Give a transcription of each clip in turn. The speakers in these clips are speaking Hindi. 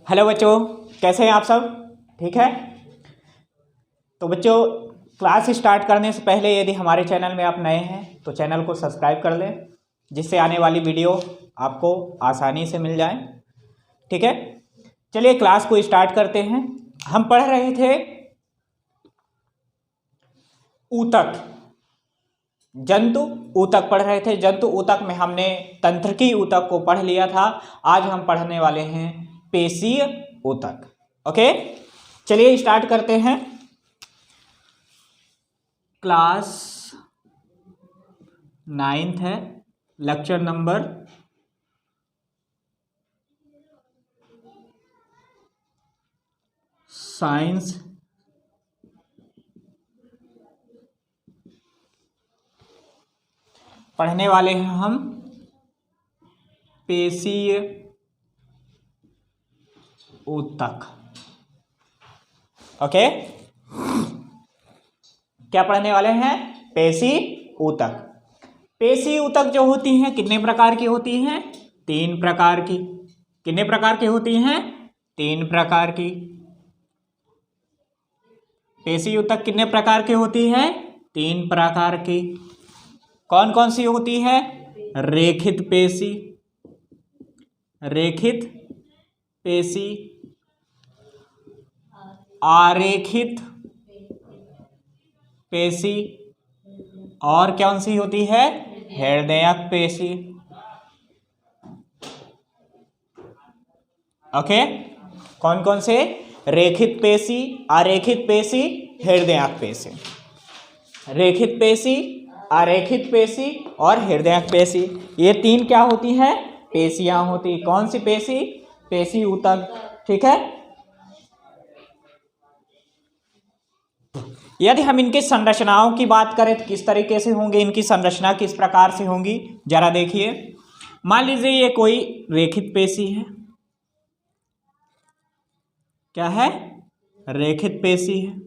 हेलो बच्चों, कैसे हैं आप सब? ठीक है। तो बच्चों, क्लास स्टार्ट करने से पहले यदि हमारे चैनल में आप नए हैं तो चैनल को सब्सक्राइब कर लें, जिससे आने वाली वीडियो आपको आसानी से मिल जाए। ठीक है, चलिए क्लास को स्टार्ट करते हैं। हम पढ़ रहे थे ऊतक, जंतु ऊतक पढ़ रहे थे। जंतु ऊतक में हमने तंत्रिकी ऊतक को पढ़ लिया था। आज हम पढ़ने वाले हैं पेशीय ऊतक। ओके, चलिए स्टार्ट करते हैं। क्लास 9th है, लेक्चर नंबर साइंस पढ़ने वाले हैं हम पेशीय ऊतक। ओके, क्या पढ़ने वाले हैं? पेशी ऊतक। पेशी ऊतक जो होती हैं कितने प्रकार की होती हैं? 3 प्रकार की। कितने प्रकार की होती हैं? 3 प्रकार की। पेशी ऊतक कितने प्रकार की होती है? 3 प्रकार की। कौन कौन सी होती है? रेखित पेशी, रेखित पेशी, आरेखित पेशी, और कौन सी होती है? हृदयक पेशी। ओके, कौन कौन से? रेखित पेशी, आरेखित पेशी, हृदयक पेशी। रेखित पेशी, आरेखित पेशी और हृदयक पेशी, ये 3 क्या होती हैं? पेशियां होती। कौन सी पेशी? पेशी ऊतक। ठीक है। यदि हम इनकी संरचनाओं की बात करें तो किस तरीके से होंगे, इनकी संरचना किस प्रकार से होंगी, जरा देखिए। मान लीजिए ये कोई रेखित पेशी है। क्या है? रेखित पेशी है।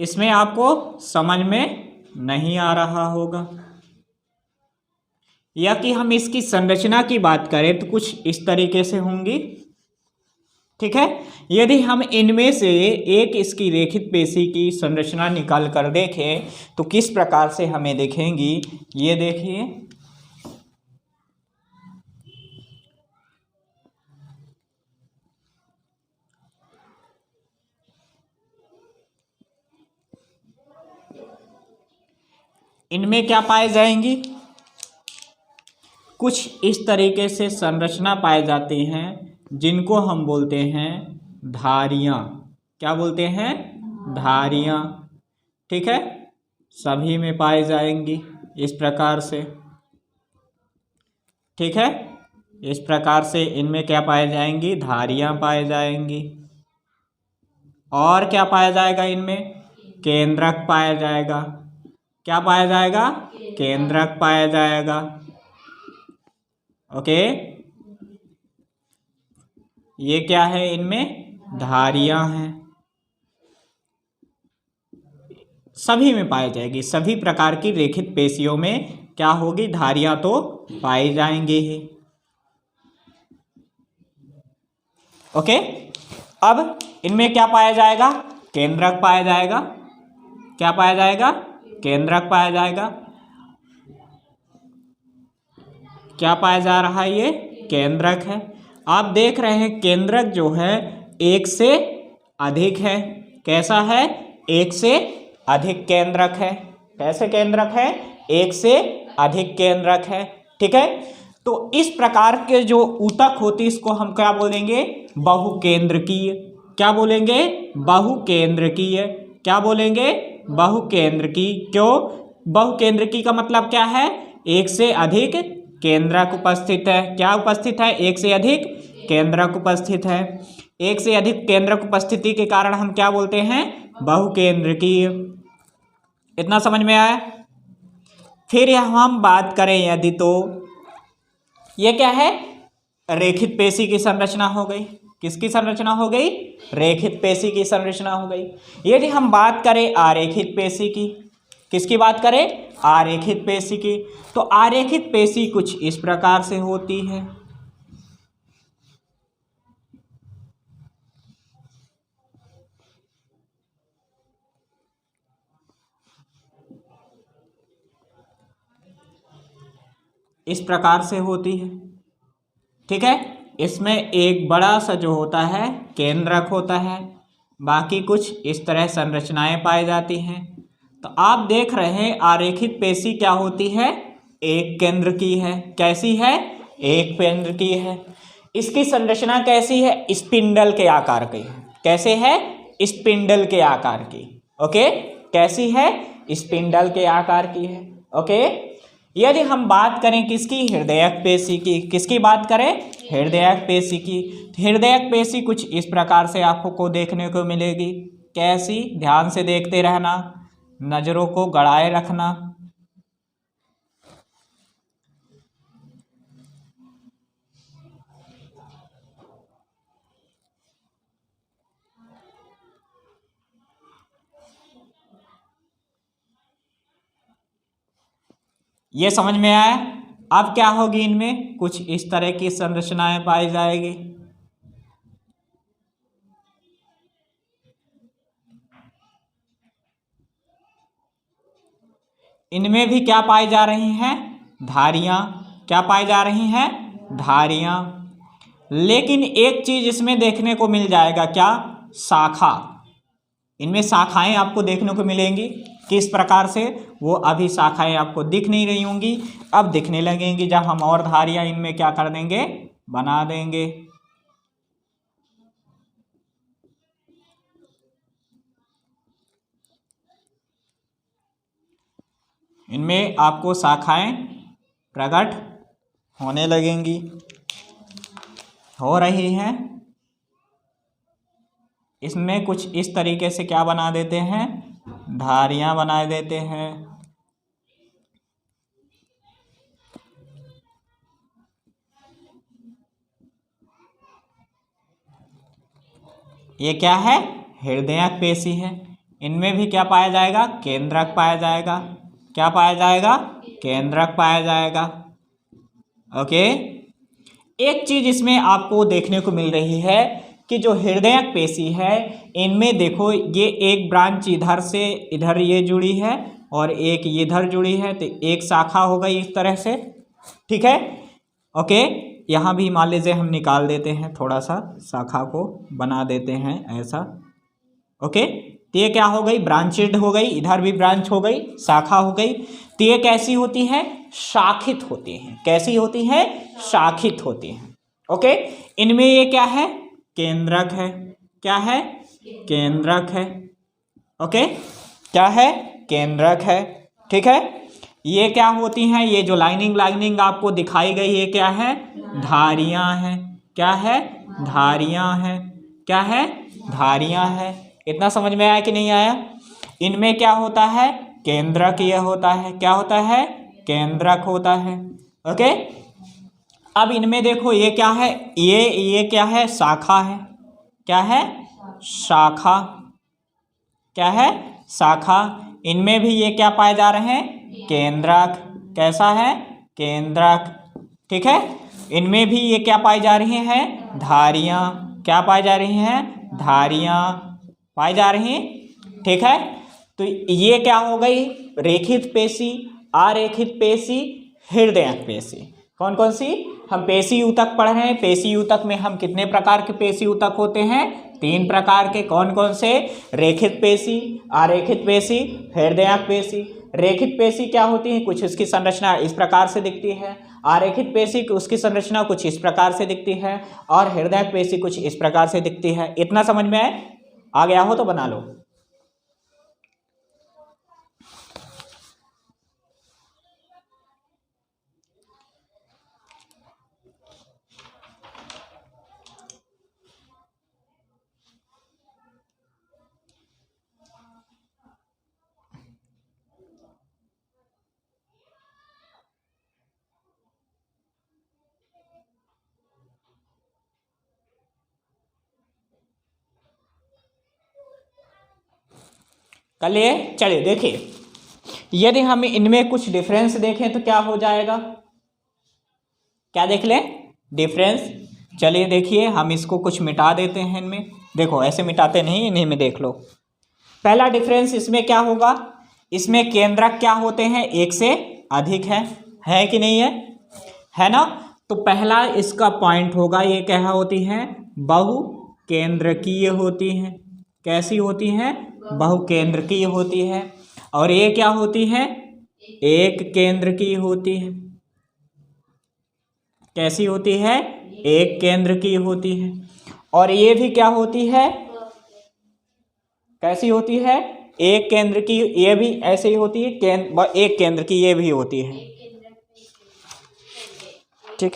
इसमें आपको समझ में नहीं आ रहा होगा, या कि हम इसकी संरचना की बात करें तो कुछ इस तरीके से होंगी। ठीक है। यदि हम इनमें से एक इसकी रेखित पेशी की संरचना निकाल कर देखें तो किस प्रकार से हमें दिखेंगी, ये देखिए। इनमें क्या पाए जाएंगी? कुछ इस तरीके से संरचना पाए जाती हैं, जिनको हम बोलते हैं धारियां। क्या बोलते हैं? धारियां। ठीक है, सभी में पाई जाएंगी इस प्रकार से। ठीक है, इस प्रकार से इनमें क्या पाए जाएंगी? धारियां पाए जाएंगी। और क्या पाया जाएगा इनमें? केंद्रक पाया जाएगा। क्या पाया जाएगा? केंद्रक पाया जाएगा। ओके, ये क्या है? इनमें धारियां हैं, सभी में पाई जाएगी। सभी प्रकार की रेखित पेशियों में क्या होगी? धारियां तो पाई जाएंगी ही। ओके, अब इनमें क्या पाया जाएगा? केंद्रक पाया जाएगा। क्या पाया जाएगा? केंद्रक पाया जाएगा। क्या पाया जा रहा है? ये केंद्रक है। आप देख रहे हैं केंद्रक जो है एक से अधिक है। कैसा है? एक से अधिक केंद्रक है। कैसे केंद्रक है? एक से अधिक केंद्रक है। ठीक है, तो इस प्रकार के जो ऊतक होती इसको हम क्या बोलेंगे? बहुकेंद्रकीय। क्या बोलेंगे? बहुकेंद्रकीय। क्या बोलेंगे? बहुकेंद्रकीय। क्यों? बहुकेंद्रकीय का मतलब क्या है? एक से अधिक केंद्रक उपस्थित है। क्या उपस्थित है? एक से अधिक केंद्रक उपस्थित है। एक से अधिक केंद्रक उपस्थिति के कारण हम क्या बोलते हैं? बहुकेंद्रकीय। इतना समझ में आया? फिर यहाँ हम बात करें यदि तो ये क्या है, रेखित पेशी की संरचना हो गई। किसकी संरचना हो गई? रेखित पेशी की संरचना हो गई। यदि हम बात करें आरेखित पेशी की, किसकी बात करें? आरेखित पेशी की। तो आरेखित पेशी कुछ इस प्रकार से होती है। इस प्रकार से होती है, ठीक है। इसमें एक बड़ा सा जो होता है केंद्रक होता है, बाकी कुछ इस तरह संरचनाएं पाई जाती हैं। तो आप देख रहे हैं आरेखित पेशी क्या होती है? एक केंद्र की है। कैसी है? एक केंद्र की है। इसकी संरचना कैसी है? स्पिंडल के आकार की है। कैसे है? स्पिंडल के आकार की। ओके, कैसी है? स्पिंडल के आकार की है। ओके, यदि हम बात करें किसकी? हृदयक पेशी की। किसकी बात करें? हृदयक पेशी की। हृदयक पेशी कुछ इस प्रकार से आपको देखने को मिलेगी। कैसी? ध्यान से देखते रहना, नजरों को गड़ाए रखना। ये समझ में आया? अब क्या होगी? इनमें कुछ इस तरह की संरचनाएं पाई जाएगी। इनमें भी क्या पाई जा रही हैं? धारियां। क्या पाई जा रही हैं? धारियां। लेकिन एक चीज इसमें देखने को मिल जाएगा, क्या? शाखा। इनमें शाखाएं आपको देखने को मिलेंगी। किस प्रकार से? वो अभी शाखाएं आपको दिख नहीं रही होंगी, अब दिखने लगेंगी जब हम और धारियां इनमें क्या कर देंगे? बना देंगे। इनमें आपको शाखाएं प्रकट होने लगेंगी, हो रही हैं। इसमें कुछ इस तरीके से क्या बना देते हैं? धारियां बना देते हैं। ये क्या है? हृदयक पेशी है। इनमें भी क्या पाया जाएगा? केंद्रक पाया जाएगा। क्या पाया जाएगा? केंद्रक पाया जाएगा। ओके, एक चीज इसमें आपको देखने को मिल रही है कि जो हृदयक पेशी है, इनमें देखो ये एक ब्रांच इधर से इधर ये जुड़ी है और एक इधर जुड़ी है, तो एक शाखा हो गई इस तरह से, ठीक है। ओके, यहाँ भी मान लीजिए हम निकाल देते हैं, थोड़ा सा शाखा को बना देते हैं ऐसा। ओके, तो ये क्या हो गई? ब्रांचेड हो गई, इधर भी ब्रांच हो गई, शाखा हो गई। तो ये कैसी होती है? शाखित होती हैं। कैसी होती हैं? शाखित होती हैं। ओके, इनमें ये क्या है? केंद्रक है। क्या है? केंद्रक है। ओके, क्या है? केंद्रक है, ठीक है। ये क्या होती हैं? ये जो लाइनिंग लाइनिंग आपको दिखाई गई है, क्या है? धारियां हैं। क्या है? धारियां हैं। क्या है? धारियां हैं। इतना समझ में आया कि नहीं आया? इनमें क्या होता है? केंद्रक ये होता है। क्या होता है? केंद्रक होता है। ओके, अब इनमें देखो ये क्या है? ये क्या है? शाखा है। क्या है? शाखा। क्या है? शाखा। इनमें भी ये क्या पाए जा रहे हैं? केंद्रक। कैसा है? केंद्रक, ठीक है। इनमें भी ये क्या पाई जा रही हैं? धारियां। क्या पाई जा रही हैं? धारियां पाई जा रही हैं, ठीक है। तो ये क्या हो गई? रेखित पेशी, आरेखित पेशी, हृदयक पेशी। कौन कौन सी? हम पेशी ऊतक पढ़ रहे हैं। पेशी ऊतक में हम कितने प्रकार के पेशी ऊतक होते हैं? 3 प्रकार के। कौन कौन से? रेखित पेशी, आरेखित पेशी, हृदयक पेशी। रेखित पेशी क्या होती है? कुछ उसकी संरचना इस प्रकार से दिखती है। आरेखित पेशी उसकी संरचना कुछ इस प्रकार से दिखती है, और हृदयक पेशी कुछ इस प्रकार से दिखती है। इतना समझ में आ गया हो तो बना लो। कर लिए? चलिए देखिए, यदि हम इनमें कुछ डिफरेंस देखें तो क्या हो जाएगा, क्या देख लें? डिफरेंस। चलिए देखिए, हम इसको कुछ मिटा देते हैं इनमें। देखो ऐसे मिटाते नहीं, इन्हीं में देख लो। पहला डिफरेंस इसमें क्या होगा, इसमें केंद्रक क्या होते हैं, एक से अधिक है कि नहीं है ना। तो पहला इसका पॉइंट होगा, ये क्या होती हैं, बहुकेंद्रकीय होती हैं। कैसी होती हैं? बहुकेंद्रकीय होती है। और ये क्या होती हैं, एक केंद्र की होती है। कैसी होती है? एक केंद्र की होती है। और ये भी क्या होती है, कैसी होती है? एक केंद्र की। ये भी ऐसे ही होती है, एक केंद्र की ये भी होती है। ठीक,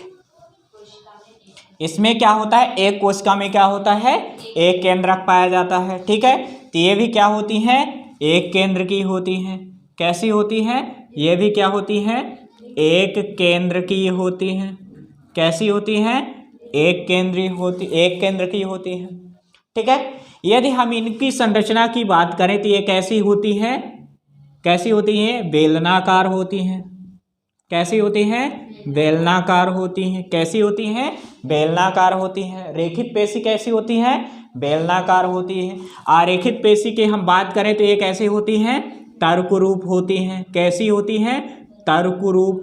इसमें क्या होता है, एक कोशिका में क्या होता है, एक केंद्रक पाया जाता है। ठीक है, तो ये भी क्या होती हैं, एक केंद्र की होती हैं। कैसी होती हैं? ये भी क्या होती हैं, एक केंद्र की होती हैं। कैसी होती हैं? एक केंद्र की होती हैं। ठीक है, यदि हम इनकी संरचना की बात करें तो ये कैसी होती हैं, कैसी होती हैं? बेलनाकार होती हैं। कैसी होती हैं? बेलनाकार होती हैं। कैसी होती हैं? बेलनाकार होती हैं। रेखित पेशी कैसी होती हैं? बेलनाकार होती है। आरेखित पेशी की हम बात करें तो ये कैसी होती हैं? तर्करूप होती हैं। कैसी होती हैं? तर्करूप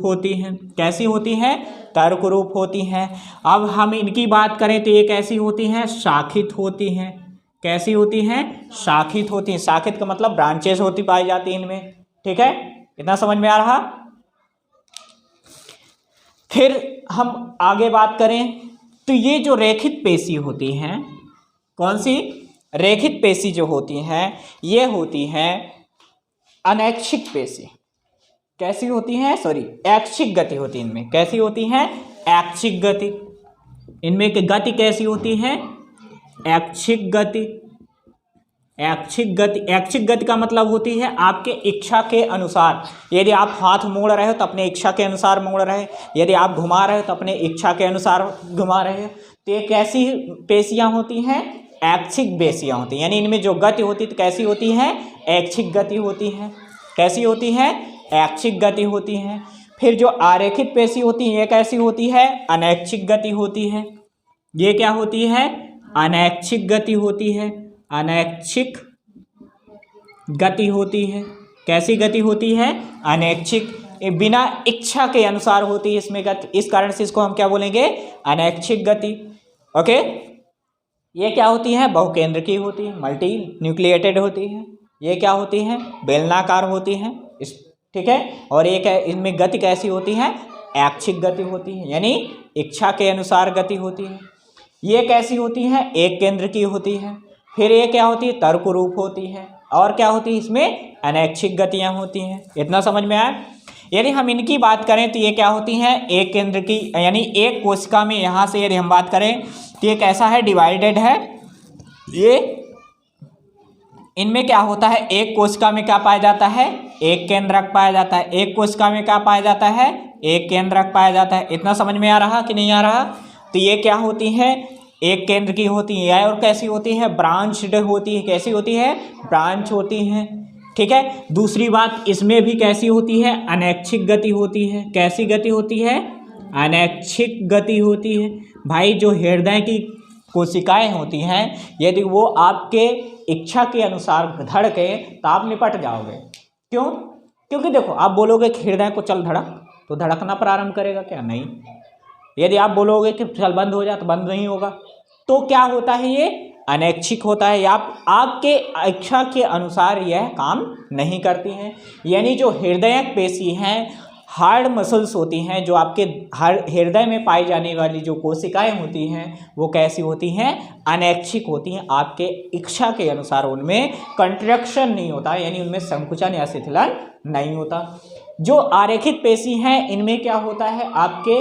होती हैं। कैसी होती हैं? तर्करूप होती हैं। अब हम इनकी बात करें तो ये कैसी होती हैं? शाखित होती हैं। कैसी होती हैं? शाखित होती हैं। शाखित का मतलब ब्रांचेस होती पाई जाती हैं इनमें। ठीक है, इतना समझ में आ रहा। फिर हम आगे बात करें तो ये जो रेखित पेशी होती हैं, कौन सी? रेखित पेशी जो होती हैं ये होती हैं अनैच्छिक पेशी। कैसी होती हैं? ऐच्छिक गति होती है इनमें। कैसी होती हैं? ऐच्छिक गति। इनमें की गति कैसी होती है? ऐच्छिक गति। ऐच्छिक गति का मतलब होती है आपके इच्छा के अनुसार। यदि आप हाथ मोड़ रहे हो तो अपने इच्छा के अनुसार मोड़ रहे, यदि आप घुमा रहे हो तो अपने इच्छा के अनुसार घुमा रहे हो। तो ये कैसी पेशियां होती हैं? ऐच्छिक पेशियां होती हैं। यानी इनमें जो गति होती है तो कैसी होती है? ऐच्छिक गति होती है। कैसी होती है? ऐच्छिक गति होती है। फिर जो आरेखित पेशी होती है ये कैसी होती है? अनैच्छिक गति होती है। ये क्या होती है? अनैच्छिक गति होती है। अनैच्छिक गति होती है। कैसी गति होती है? अनैच्छिक, बिना इच्छा के अनुसार होती है इसमें गति। इस कारण से इसको हम क्या बोलेंगे? अनैच्छिक गति। ओके, ये क्या होती है? बहुकेंद्र की होती है, मल्टी न्यूक्लिएटेड होती है। ये क्या होती है? बेलनाकार होती है। ठीक है, और एक है इनमें गति कैसी होती है? ऐच्छिक गति होती है, यानी इच्छा के अनुसार गति होती है। ये कैसी होती है? एक केंद्र की होती है। फिर ये क्या होती है? तर्करूप होती है। और क्या होती है? इसमें अनैच्छिक गतियां होती हैं। इतना समझ में आया? यदि हम इनकी बात करें तो ये क्या होती हैं? एक केंद्र की, यानी एक कोशिका में यहाँ से यदि हम बात करें तो ये कैसा है? डिवाइडेड है। ये इनमें क्या होता है? एक कोशिका में क्या पाया जाता है? एक केंद्रक पाया जाता है। एक कोशिका में क्या पाया जाता है? एक केंद्रक पाया जाता है। इतना समझ में आ रहा कि नहीं आ रहा? तो ये क्या होती है? एक केंद्र की होती है। और कैसी होती है? ब्रांच्ड होती है। कैसी होती है? ब्रांच होती है। ठीक है, दूसरी बात इसमें भी कैसी होती है? अनैच्छिक गति होती है। कैसी गति होती है? अनैच्छिक गति होती है। भाई जो हृदय की कोशिकाएं होती हैं यदि वो आपके इच्छा के अनुसार धड़के तो आप निपट जाओगे। क्यों? क्योंकि देखो, आप बोलोगे कि हृदय को चल धड़क, तो धड़कना प्रारंभ करेगा क्या? नहीं। यदि आप बोलोगे कि चल बंद हो जा, तो बंद नहीं होगा। तो क्या होता है? ये अनैच्छिक होता है। आपके इच्छा के अनुसार यह काम नहीं करती हैं। यानी जो हृदय पेशी हैं, हार्ड मसल्स होती हैं, जो आपके हृदय में पाई जाने वाली जो कोशिकाएं होती हैं वो कैसी होती हैं? अनैच्छिक होती हैं। आपके इच्छा के अनुसार उनमें कंट्रैक्शन नहीं होता, यानी उनमें संकुचन या शिथिलन नहीं होता। जो आरेखित पेशी हैं इनमें क्या होता है? आपके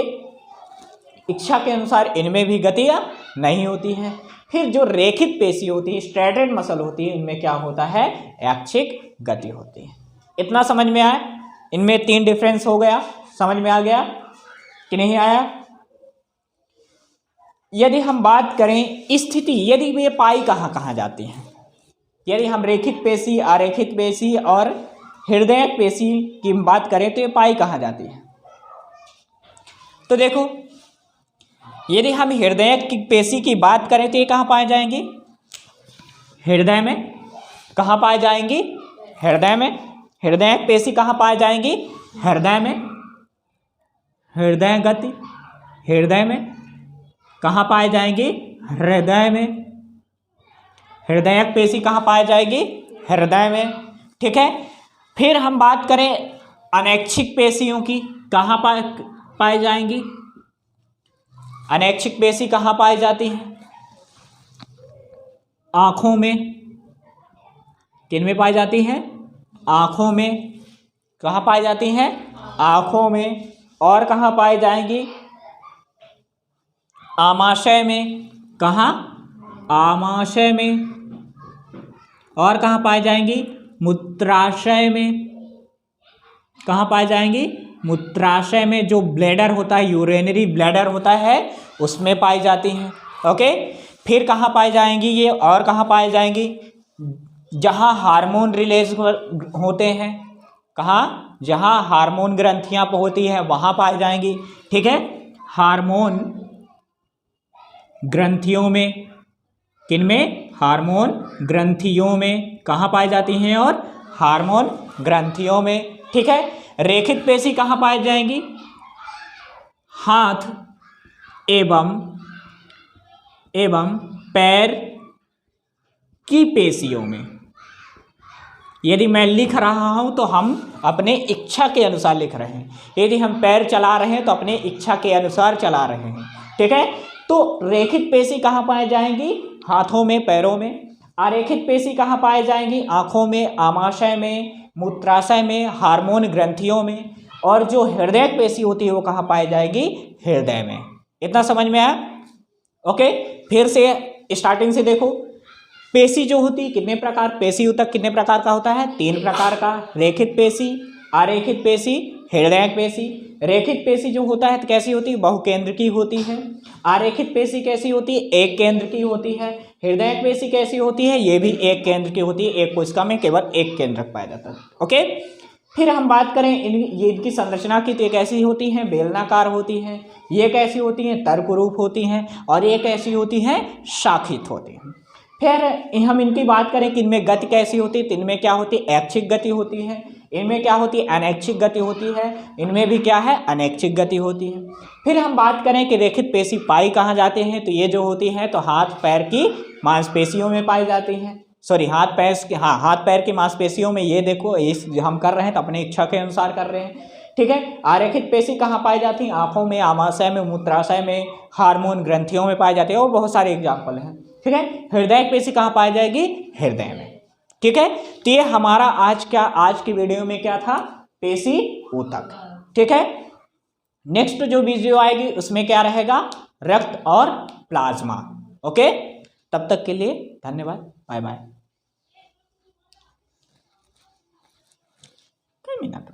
इच्छा के अनुसार इनमें भी गतियाँ नहीं होती हैं। फिर जो रेखित पेशी होती है, स्ट्रेटेड मसल होती है, इनमें क्या होता है? ऐच्छिक गति होती है। इतना समझ में आया? इनमें 3 डिफरेंस हो गया। समझ में आ गया कि नहीं आया? यदि हम बात करें स्थिति, यदि वे पाई कहाँ कहाँ जाती हैं, यदि हम रेखित पेशी, अरेखित पेशी और हृदयक पेशी की बात करें तो ये पाई कहाँ जाती है? तो देखो, यदि हम हृदयक की पेशी की बात करें तो ये कहाँ पाए जाएंगे? हृदय में। कहाँ पाए जाएंगी? हृदय में। हृदयक पेशी कहाँ पाए जाएंगी? हृदय में। हृदय गति, हृदय में। कहाँ पाए जाएंगी? हृदय में। हृदयक पेशी कहाँ पाई जाएगी? हृदय में। ठीक है। फिर हम बात करें अनैच्छिक पेशियों की, कहाँ पाई जाएंगी? अनैच्छिक पेशी कहाँ पाई जाती है? आँखों में। किन में पाई जाती हैं? आँखों में। कहाँ पाई जाती हैं? आँखों में। और कहाँ पाई जाएंगी? आमाशय में। कहाँ? आमाशय में। और कहाँ पाई जाएंगी? मूत्राशय में। कहाँ पाई जाएंगी? मूत्राशय में। जो ब्लैडर होता है, यूरिनरी ब्लैडर होता है, उसमें पाई जाती हैं। ओके। फिर कहाँ पाई जाएंगी ये? और कहाँ पाई जाएंगी? जहाँ हार्मोन रिलीज होते हैं। कहाँ? जहाँ हार्मोन ग्रंथियाँ होती हैं वहाँ पाई जाएंगी। ठीक है। हार्मोन ग्रंथियों में। किन में? हार्मोन ग्रंथियों में। कहाँ पाई जाती हैं? और हार्मोन ग्रंथियों में। ठीक है। रेखित पेशी कहाँ पाई जाएंगी? हाथ एवं पैर की पेशियों में। यदि मैं लिख रहा हूं तो हम अपने इच्छा के अनुसार लिख रहे हैं। यदि हम पैर चला रहे हैं तो अपने इच्छा के अनुसार चला रहे हैं। ठीक है। तो रेखित पेशी कहाँ पाई जाएंगी? हाथों में, पैरों में। अरेखित पेशी कहाँ पाई जाएंगी? आँखों में, आमाशय में, मूत्राशय में, हार्मोन ग्रंथियों में। और जो हृदय पेशी होती है वो कहाँ पाई जाएगी? हृदय में। इतना समझ में आया? ओके। फिर से स्टार्टिंग से देखो, पेशी जो होती है कितने प्रकार, पेशी ऊतक कितने प्रकार का होता है? 3 प्रकार का। रेखित पेशी, अरेखित पेशी, हृदयक पेशी। रेखित पेशी जो होता है तो कैसी होती है? बहुकेंद्र की होती है। अरेखित पेशी कैसी होती है? एक केंद्र की होती है। हृदयक पेशी कैसी होती है? ये भी एक केंद्र की होती है। एक कोशिका में केवल एक केंद्रक पाया जाता है। ओके। फिर हम बात करें ये इनकी संरचना की, तो ये कैसी होती हैं? बेलनाकार होती हैं। ये कैसी होती हैं? तर्करूप होती हैं। और ये कैसी होती हैं? शाखित होती हैं। फिर हम इनकी बात करें कि इनमें गति कैसी होती है, तो इनमें क्या होती है? ऐच्छिक गति होती है। इनमें क्या होती है? अनैच्छिक गति होती है। इनमें भी क्या है? अनैच्छिक गति होती है। फिर हम बात करें कि रेखित पेशी पाई कहाँ जाते हैं, तो ये जो होती हैं तो हाथ पैर की मांसपेशियों में पाई जाती हैं। सॉरी, हाथ पैर की मांसपेशियों में। ये देखो, इस हम कर रहे हैं तो अपने इच्छा के अनुसार कर रहे हैं। ठीक है। आरेखित पेशी कहाँ पाई जाती हैं? आँखों में, आमाशय में, मूत्राशय में, हार्मोन ग्रंथियों में पाई जाती है। और बहुत सारे एग्जाम्पल हैं। ठीक है। हृदय पेशी कहाँ पाई जाएगी? हृदय में। ठीक है। तो ये हमारा आज की वीडियो में क्या था? पेशी ऊतक। ठीक है। नेक्स्ट जो वीडियो आएगी उसमें क्या रहेगा? रक्त और प्लाज्मा। ओके। तब तक के लिए धन्यवाद। Bye bye. 2 मिनट